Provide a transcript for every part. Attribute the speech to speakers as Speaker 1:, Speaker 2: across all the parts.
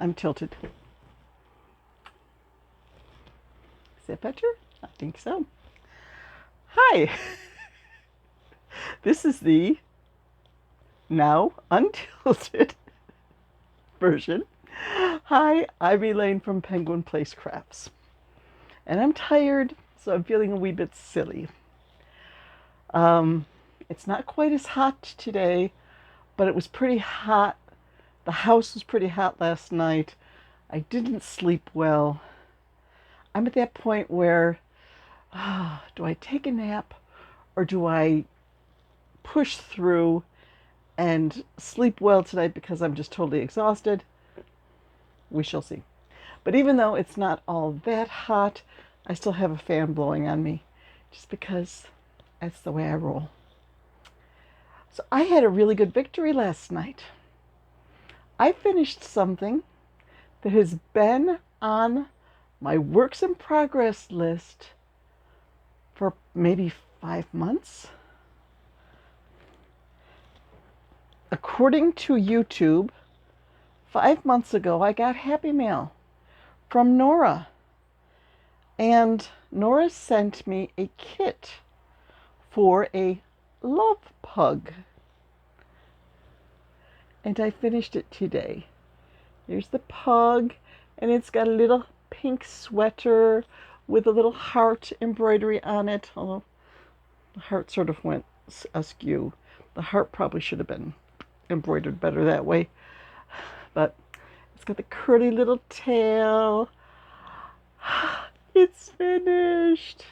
Speaker 1: I'm tilted. Is that better? I think so. Hi. This is the now untilted version. Hi, I'm Elaine from Penguin Place Crafts. And I'm tired, so I'm feeling a wee bit silly. It's not quite as hot today, but it was pretty hot. The house was pretty hot last night. I didn't sleep well. I'm at that point where, do I take a nap or do I push through and sleep well tonight because I'm just totally exhausted? We shall see. But even though it's not all that hot, I still have a fan blowing on me just because that's the way I roll. So I had a really good victory last night. I finished something that has been on my works in progress list for maybe 5 months. According to YouTube, 5 months ago, I got Happy Mail from Nora. And Nora sent me a kit for a Love Pug. And I finished it today. Here's the pug, and it's got a little pink sweater with a little heart embroidery on it. Although the heart sort of went askew. The heart probably should have been embroidered better that way. But it's got the curly little tail. It's finished.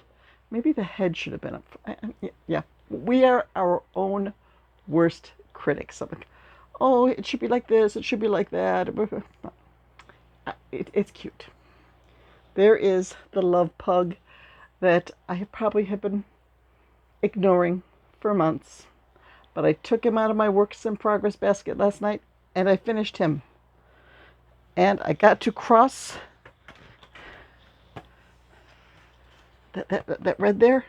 Speaker 1: Maybe the head should have been up. Yeah, we are our own worst critics. I'm like, oh, it should be like this, it should be like that. It's cute. There is the Love Pug that I probably have been ignoring for months. But I took him out of my works in progress basket last night and I finished him. And I got to cross that red there.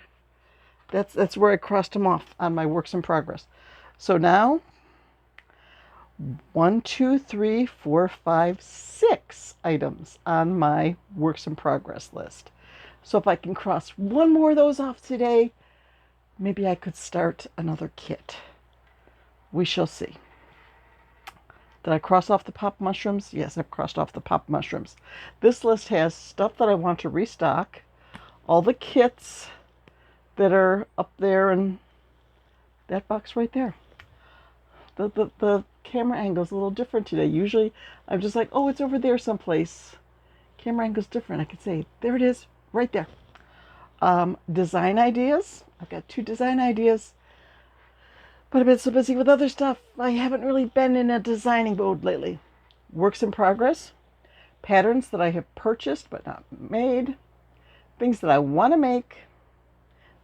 Speaker 1: That's where I crossed him off on my works in progress. So now 1, 2, 3, 4, 5, 6 items on my works in progress list. So if I can cross one more of those off today, maybe I could start another kit. We shall see. Did I cross off the pop mushrooms? Yes, I've crossed off the pop mushrooms. This list has stuff that I want to restock, all the kits that are up there in that box right there. The camera angle is a little different today. Usually I'm just like, oh, it's over there someplace. Camera angle's different. I could say, there it is, right there. Design ideas. I've got 2 design ideas. But I've been so busy with other stuff, I haven't really been in a designing mode lately. Works in progress. Patterns that I have purchased but not made. Things that I want to make.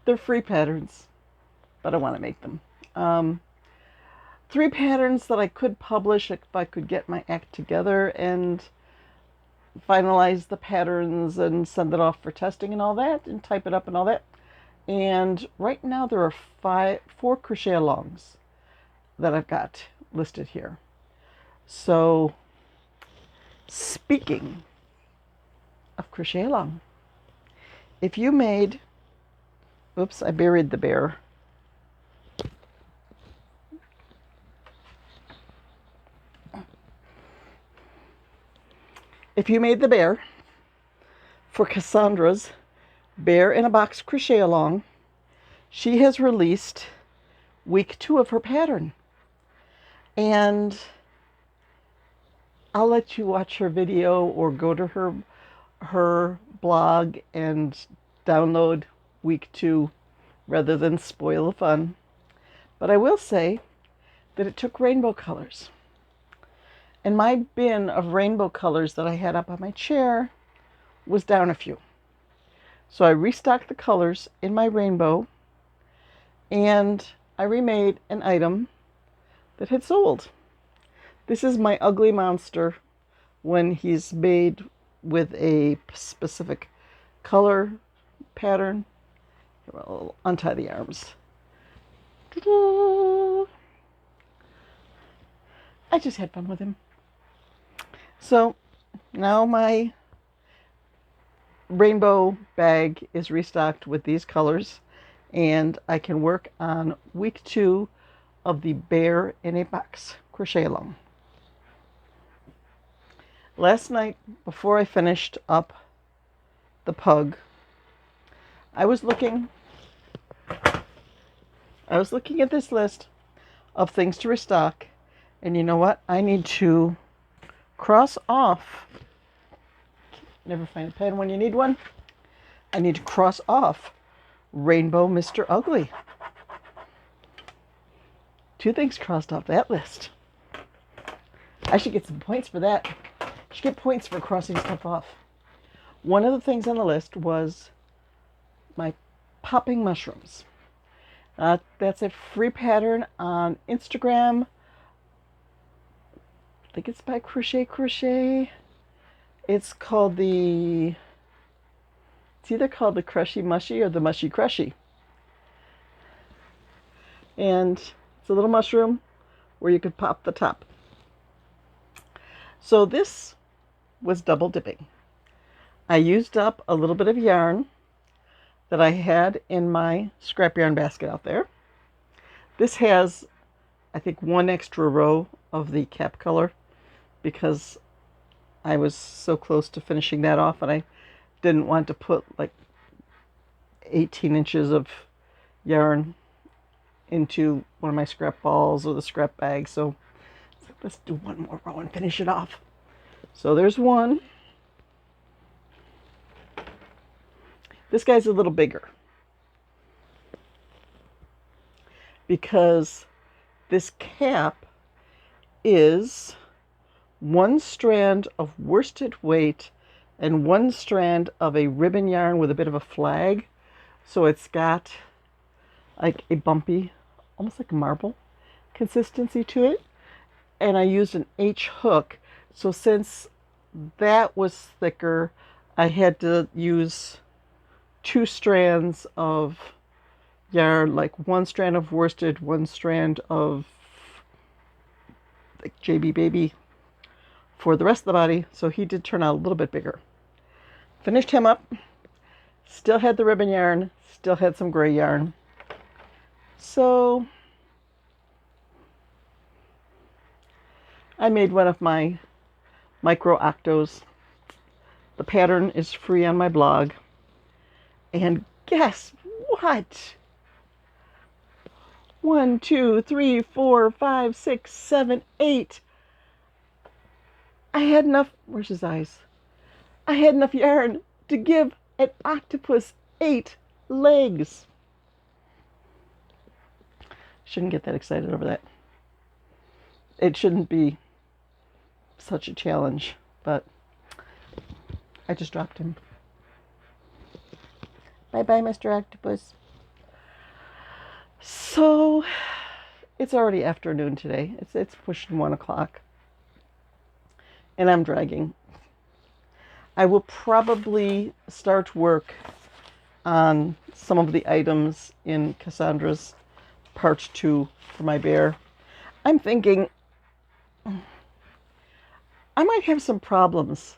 Speaker 1: They're free patterns, but I want to make them. 3 patterns that I could publish if I could get my act together and finalize the patterns and send it off for testing and all that and type it up and all that. And right now there are 4 crochet alongs that I've got listed here. So speaking of crochet along, if you made, oops, I buried the bear. If you made the bear for Cassandra's Bear in a Box crochet along, she has released week 2 of her pattern. And I'll let you watch her video or go to her blog and download week 2 rather than spoil the fun. But I will say that it took rainbow colors. And my bin of rainbow colors that I had up on my chair was down a few. So I restocked the colors in my rainbow and I remade an item that had sold. This is my ugly monster when he's made with a specific color pattern. Here, I'll untie the arms. I just had fun with him. So now my rainbow bag is restocked with these colors, and I can work on week 2 of the Bear in a Box crochet along. Last night, before I finished up the pug, I was looking at this list of things to restock, and you know what? I need to cross off. Never find a pen when you need one. I need to cross off Rainbow Mr. Ugly. 2 things crossed off that list. I should get some points for that. I should get points for crossing stuff off. One of the things on the list was my popping mushrooms. That's a free pattern on Instagram. I think it's by Crochet. It's either called the Crushy Mushy or the Mushy Crushy. And it's a little mushroom where you could pop the top. So this was double dipping. I used up a little bit of yarn that I had in my scrap yarn basket out there. This has, I think, 1 extra row of the cap color because I was so close to finishing that off and I didn't want to put like 18 inches of yarn into one of my scrap balls or the scrap bag. So let's do 1 more row and finish it off. So there's 1. This guy's a little bigger because this cap is 1 strand of worsted weight and 1 strand of a ribbon yarn with a bit of a flag. So it's got like a bumpy, almost like a marble consistency to it. And I used an H hook. So since that was thicker, I had to use 2 strands of yarn, like 1 strand of worsted, 1 strand of like JB Baby for the rest of the body. So he did turn out a little bit bigger. Finished him up. Still had the ribbon yarn. Still had some gray yarn. So I made one of my micro octos. The pattern is free on my blog. And guess what? 1, 2, 3, 4, 5, 6, 7, 8. I had enough. Where's his eyes? I had enough yarn to give an octopus 8 legs. Shouldn't get that excited over that. It shouldn't be such a challenge, but I just dropped him. Bye-bye, Mr. Octopus. So it's already afternoon today. It's pushing 1 o'clock. And I'm dragging. I will probably start work on some of the items in Cassandra's part 2 for my bear. I'm thinking I might have some problems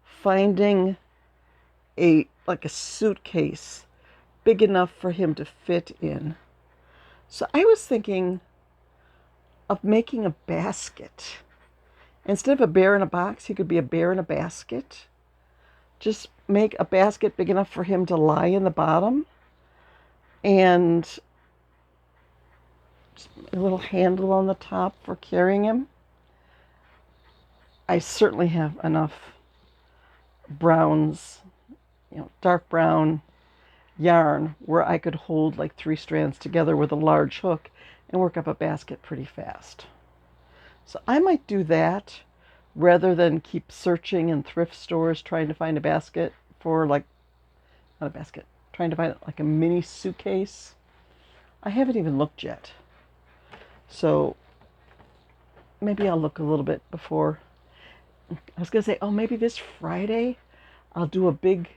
Speaker 1: finding a suitcase big enough for him to fit in. So I was thinking of making a basket. Instead of a bear in a box, he could be a bear in a basket. Just make a basket big enough for him to lie in the bottom, and just a little handle on the top for carrying him. I certainly have enough browns, dark brown yarn where I could hold like 3 strands together with a large hook and work up a basket pretty fast. So I might do that rather than keep searching in thrift stores trying to find a basket for trying to find like a mini suitcase. I haven't even looked yet. So maybe I'll look a little bit before. I was going to say, maybe this Friday I'll do a big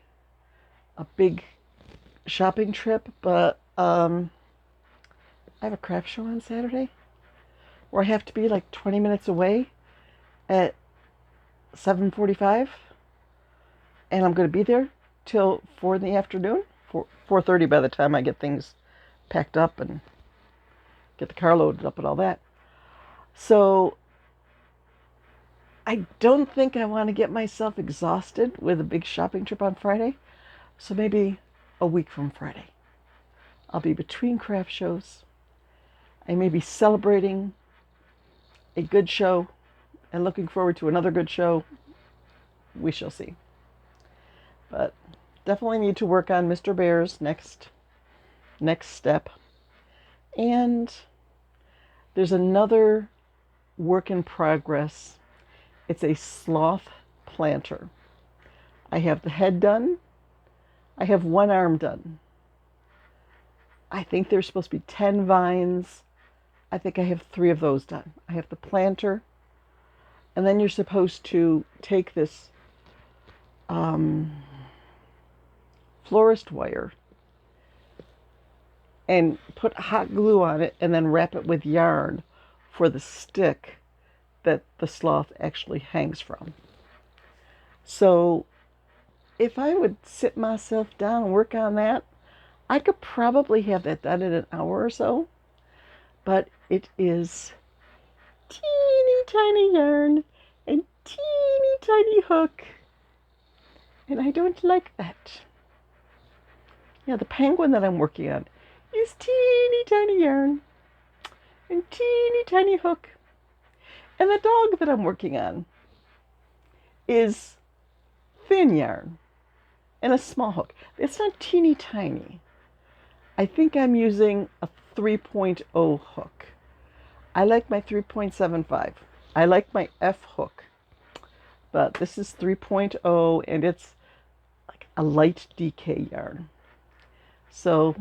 Speaker 1: shopping trip, but I have a craft show on Saturday where I have to be like 20 minutes away at 7:45, and I'm going to be there till 4 in the afternoon, 4:30 by the time I get things packed up and get the car loaded up and all that. So I don't think I want to get myself exhausted with a big shopping trip on Friday. So maybe a week from Friday. I'll be between craft shows. I may be celebrating a good show and looking forward to another good show. We shall see. But definitely need to work on Mr. Bear's next step. And there's another work in progress. It's a sloth planter. I have the head done. I have one arm done. I think there's supposed to be 10 vines. I think I have 3 of those done. I have the planter. And then you're supposed to take this florist wire and put hot glue on it and then wrap it with yarn for the stick that the sloth actually hangs from. So if I would sit myself down and work on that, I could probably have that done in an hour or so. But it is teeny tiny yarn and teeny tiny hook, and I don't like that. Yeah, the penguin that I'm working on is teeny tiny yarn and teeny tiny hook. And the dog that I'm working on is thin yarn and a small hook. It's not teeny tiny. I think I'm using a 3.0 hook. I like my 3.75. I like my F hook. But this is 3.0 and it's like a light DK yarn. So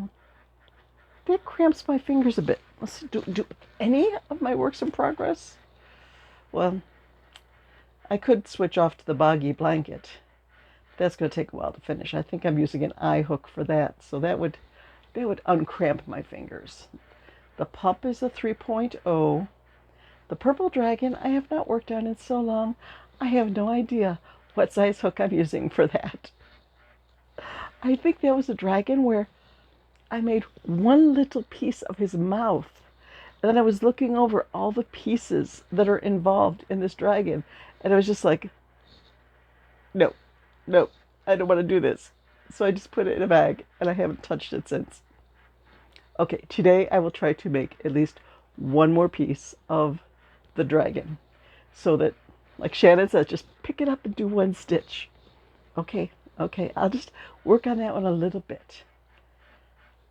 Speaker 1: that cramps my fingers a bit. Let's see, do any of my works in progress? Well, I could switch off to the boggy blanket. That's going to take a while to finish. I think I'm using an eye hook for that, so that would uncramp my fingers. The pup is a 3.0. The purple dragon I have not worked on in so long, I have no idea what size hook I'm using for that. I think that was a dragon where I made one little piece of his mouth. And then I was looking over all the pieces that are involved in this dragon. And I was just like, no, I don't want to do this. So I just put it in a bag and I haven't touched it since. Okay, today I will try to make at least one more piece of the dragon. So that, like Shannon says, just pick it up and do one stitch. Okay, I'll just work on that one a little bit.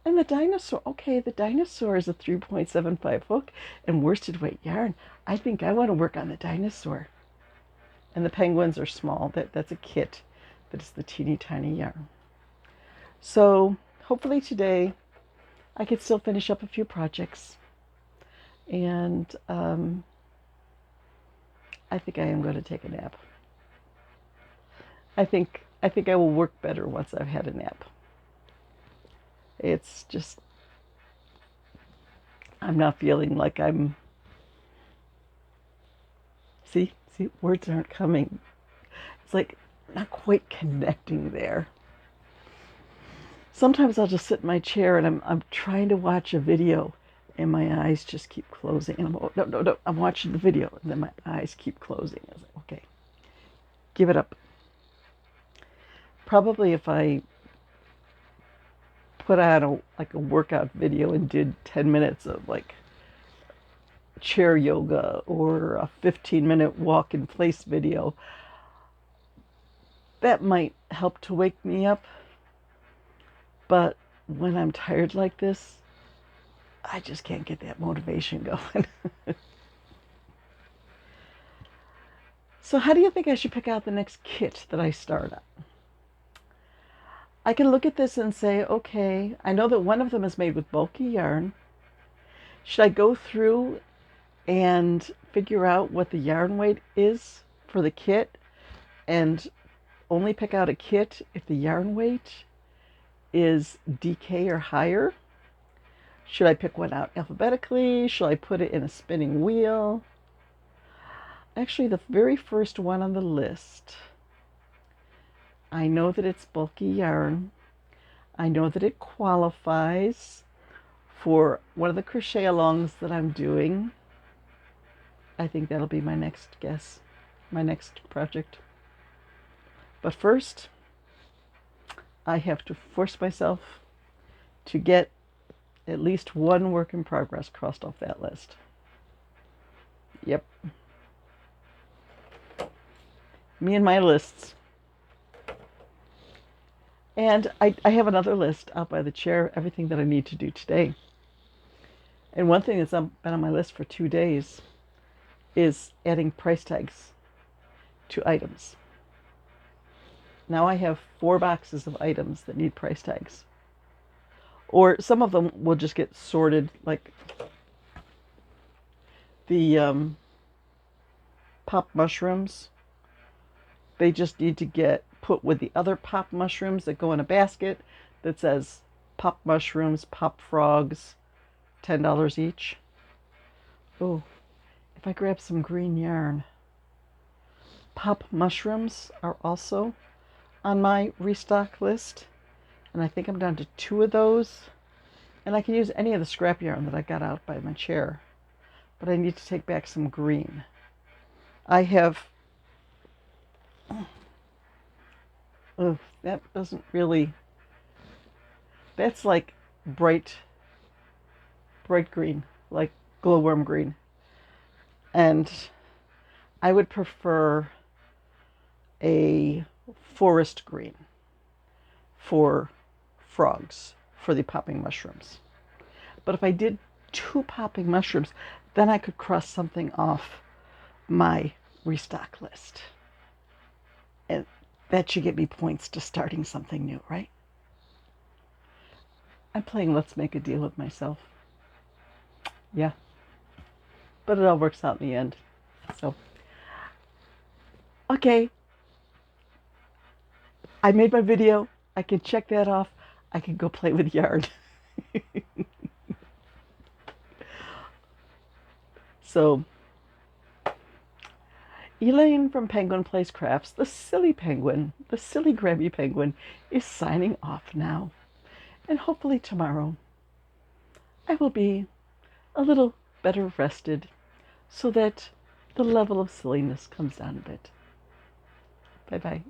Speaker 1: And the dinosaur, okay, the dinosaur is a 3.75 hook and worsted weight yarn. I think I want to work on the dinosaur. And the penguins are small. That's a kit, but it's the teeny tiny yarn. So hopefully today I could still finish up a few projects. And I think I am going to take a nap. I think I will work better once I've had a nap. It's just, I'm not feeling like I'm, see, words aren't coming. It's like not quite connecting there. Sometimes I'll just sit in my chair and I'm trying to watch a video and my eyes just keep closing. And I'm, oh, no, I'm watching the video and then my eyes keep closing. I was like, okay, give it up. Probably if I put on a workout video and did 10 minutes of like chair yoga or a 15-minute walk in place video, that might help to wake me up. But when I'm tired like this, I just can't get that motivation going. So how do you think I should pick out the next kit that I start on? I can look at this and say, okay, I know that one of them is made with bulky yarn. Should I go through and figure out what the yarn weight is for the kit and only pick out a kit if the yarn weight is DK or higher? Should I pick one out alphabetically? Should I put it in a spinning wheel? Actually, the very first one on the list, I know that it's bulky yarn. I know that it qualifies for one of the crochet alongs that I'm doing. I think that'll be my next guess, my next project. But first, I have to force myself to get at least one work in progress crossed off that list. Yep. Me and my lists. And I have another list out by the chair, everything that I need to do today. And one thing that's been on my list for 2 days is adding price tags to items. Now I have 4 boxes of items that need price tags. Or some of them will just get sorted, like the pop mushrooms. They just need to get put with the other pop mushrooms that go in a basket that says pop mushrooms, pop frogs, $10 each. Oh, if I grab some green yarn. Pop mushrooms are also on my restock list, and I think I'm down to 2 of those. And I can use any of the scrap yarn that I got out by my chair, but I need to take back some green. I have, oh, that doesn't really, that's like bright green, like glowworm green. And I would prefer a forest green for frogs, for the popping mushrooms. But if I did 2 popping mushrooms, then I could cross something off my restock list. And that should get me points to starting something new, right? I'm playing let's make a deal with myself. Yeah. But it all works out in the end. So, okay. I made my video. I can check that off. I can go play with yarn. So, Elaine from Penguin Place Crafts, the silly penguin, the silly Grammy penguin, is signing off now. And hopefully tomorrow I will be a little better rested so that the level of silliness comes down a bit. Bye-bye.